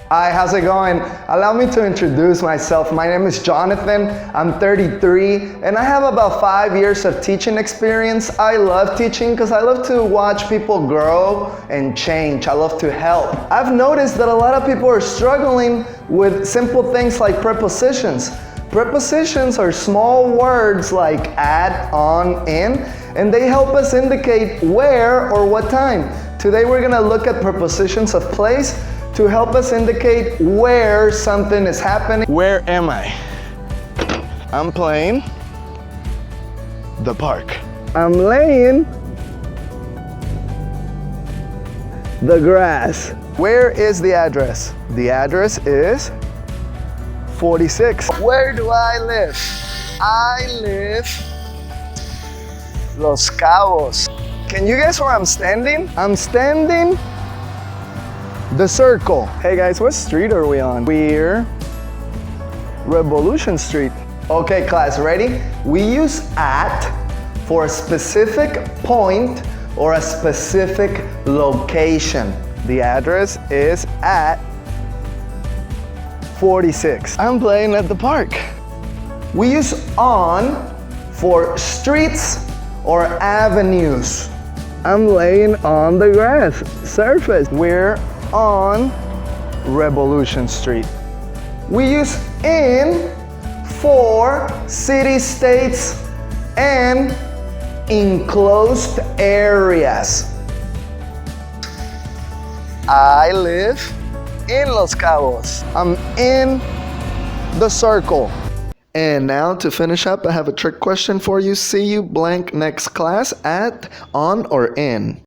Hi, how's it going? Allow me to introduce myself. My name is Jonathan. I'm 33 and I have about 5 years of teaching experience. I love teaching because I love to watch people grow and change. I love to help. I've noticed that a lot of people are struggling with simple things like prepositions. Prepositions are small words like at, on, in, and they help us indicate where or what time. Today we're going to look at prepositions of place to help us indicate where something is happening. Where am I? I'm playing the park. I'm laying the grass. Where is the address? The address is 46. Where do I live? I live Los Cabos. Can you guess where I'm standing? I'm standing the circle. Hey guys, what street are we on? We're Revolution Street. Okay class, ready? We use at for a specific point or a specific location. The address is at 46. I'm playing at the park. We use on for streets or avenues. I'm laying on the grass surface. We're on Revolution Street. We use in for cities, states, and enclosed areas. I live in Los Cabos. I'm in the circle. And now to finish up, I have a trick question for you. See you blank next class at, on, or in.